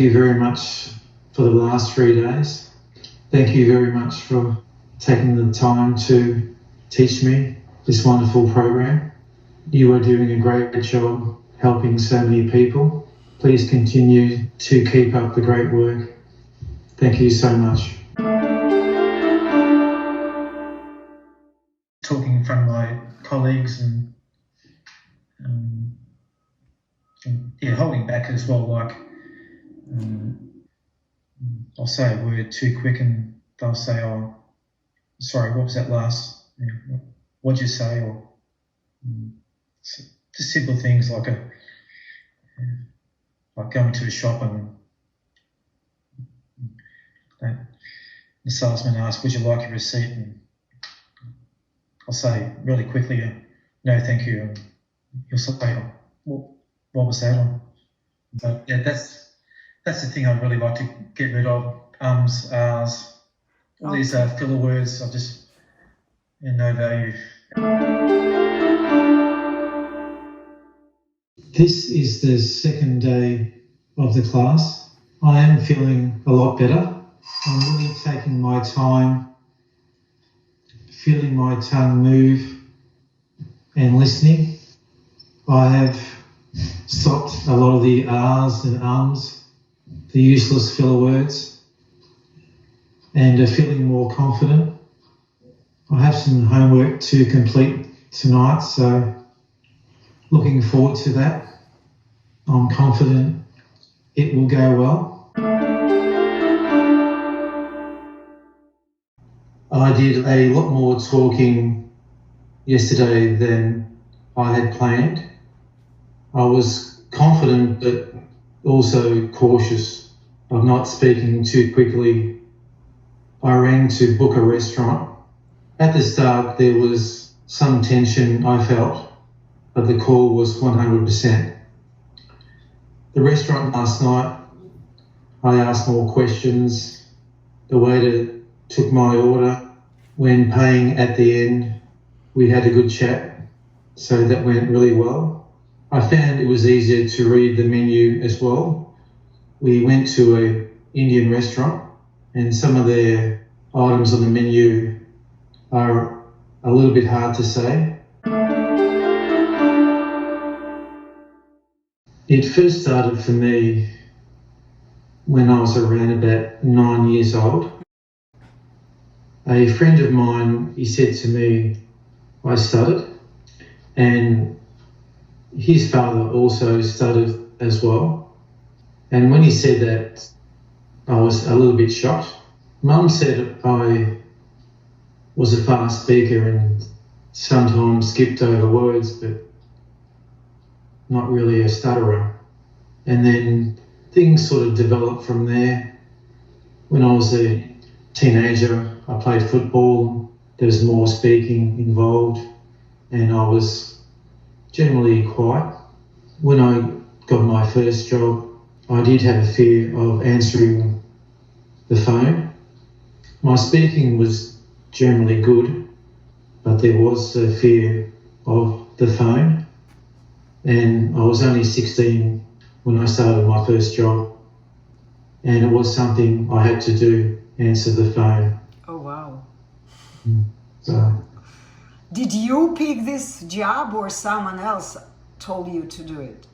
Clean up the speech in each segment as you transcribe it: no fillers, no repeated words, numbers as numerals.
you very much for the last 3 days. Thank you very much for taking the time to teach me this wonderful program. You are doing a great job helping so many people. Please continue to keep up the great work. Thank you so much. Talking in front of my colleagues and holding back as well, like I'll say a word too quick and they'll say, oh, sorry, what was that last? What'd you say? Or just simple things like going to a shop and the salesman asks, would you like a receipt? And I'll say really quickly, no, thank you. And he'll say, oh, what was that on? But yeah, that's the thing I'd really like to get rid of. Ahs, all these filler words, I just no value. This is the second day of the class. I am feeling a lot better. I'm really taking my time, feeling my tongue move and listening. I have stopped a lot of the ahs and ums, the useless filler words, and feeling more confident. I have some homework to complete tonight, so looking forward to that. I'm confident it will go well. I did a lot more talking yesterday than I had planned. I was confident but also cautious of not speaking too quickly. I rang to book a restaurant. At the start there was some tension I felt, but the call was 100%. The restaurant last night, I asked more questions. The waiter took my order. When paying at the end, we had a good chat, so that went really well. I found it was easier to read the menu as well. We went to an Indian restaurant and some of their items on the menu are a little bit hard to say. It first started for me when I was around about 9 years old. A friend of mine, he said to me, I stuttered, and his father also stuttered as well. And when he said that, I was a little bit shocked. Mum said I was a fast speaker and sometimes skipped over words, but not really a stutterer. And then things sort of developed from there. When I was a teenager, I played football. There was more speaking involved, and I was generally quiet. When I got my first job, I did have a fear of answering the phone. My speaking was generally good, but there was a fear of the phone. And I was only 16 when I started my first job, and it was something I had to do, answer the phone. Oh, wow. So, did you pick this job or someone else told you to do it?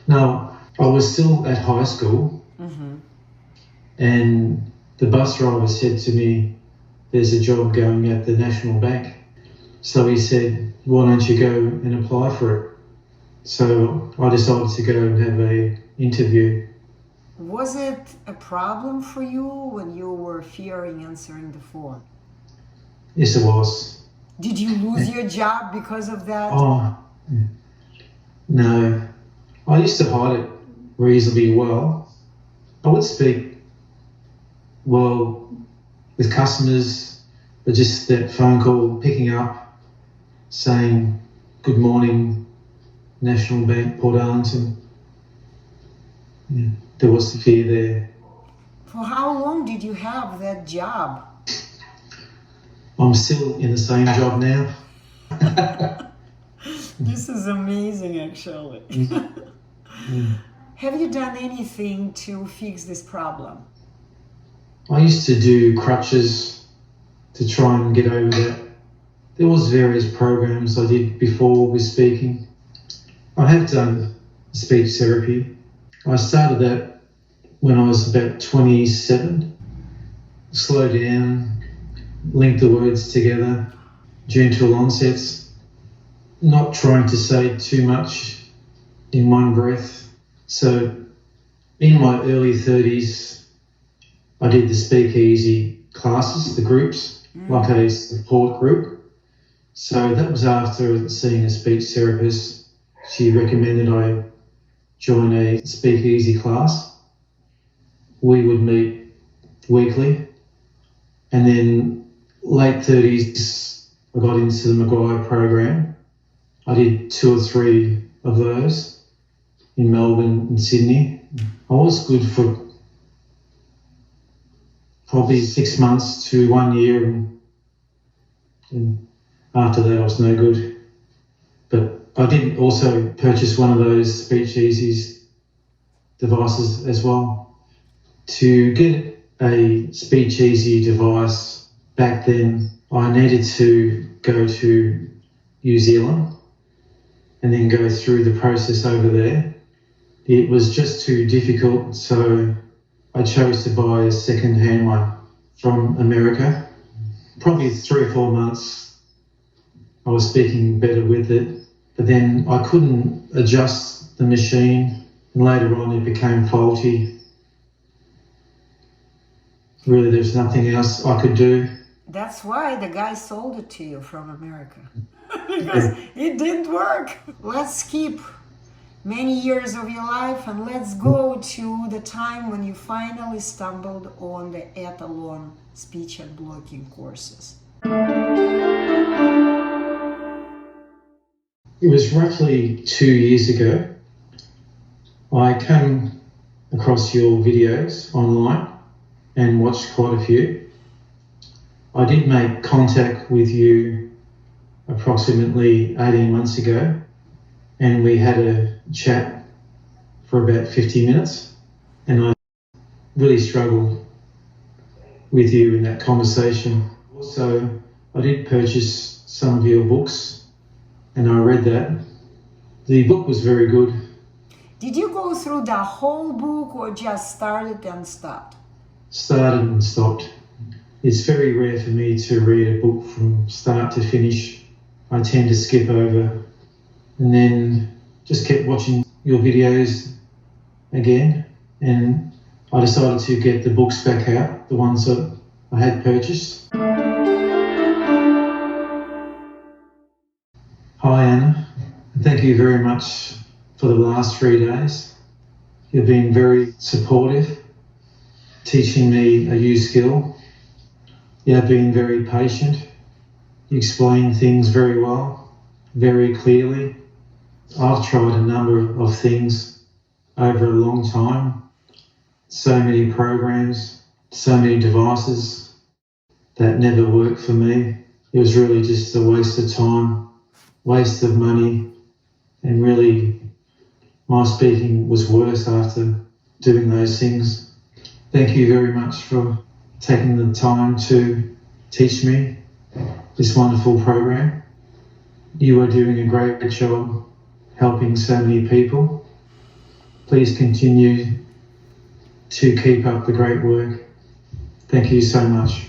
No, I was still at high school, and the bus driver said to me, there's a job going at the National Bank. So he said, why don't you go and apply for it? So I decided to go and have an interview. Was it a problem for you when you were fearing answering the phone? Yes, it was. Did you lose your job because of that? Oh, no. I used to hide it reasonably well. I would speak well with customers, but just that phone call, picking up, saying, good morning, National Bank, Port Arlington. Yeah, there was the fear there. For how long did you have that job? I'm still in the same job now. This is amazing, actually. Have you done anything to fix this problem? I used to do crutches to try and get over that. There was various programs I did before with speaking. I have done speech therapy. I started that when I was about 27. Slow down, link the words together, gentle onsets, not trying to say too much in one breath. So in my early 30s, I did the Speak Easy classes, the groups, like a support group. So that was after seeing a speech therapist. She recommended I join a Speak Easy class. We would meet weekly. And then late 30s, I got into the Maguire program. I did 2 or 3 of those in Melbourne and Sydney. I was good for probably 6 months to 1 year, and after that I was no good. But I did also purchase one of those Speech Easy's devices as well. To get a Speech Easy device back then, I needed to go to New Zealand and then go through the process over there. It was just too difficult, so I chose to buy a second-hand one from America. Probably 3 or 4 months I was speaking better with it, but then I couldn't adjust the machine, and later on it became faulty. Really, there's nothing else I could do. That's why the guy sold it to you from America. Because it didn't work. Let's skip many years of your life and let's go to the time when you finally stumbled on the Etalon Speech Unblocking courses. It was roughly 2 years ago. I came across your videos online and watched quite a few. I did make contact with you approximately 18 months ago, and we had a chat for about 50 minutes, and I really struggled with you in that conversation. Also, I did purchase some of your books, and I read that. The book was very good. Did you go through the whole book or just started and stopped? Started and stopped. It's very rare for me to read a book from start to finish. I tend to skip over, and then just kept watching your videos again, and I decided to get the books back out, the ones that I had purchased. Hi Anna, thank you very much for the last 3 days. You've been very supportive, teaching me a new skill. You've been very patient. You explain things very well, very clearly. I've tried a number of things over a long time. So many programs, so many devices that never worked for me. It was really just a waste of time, waste of money, and really my speaking was worse after doing those things. Thank you very much for taking the time to teach me this wonderful program. You are doing a great job helping so many people. Please continue to keep up the great work. Thank you so much.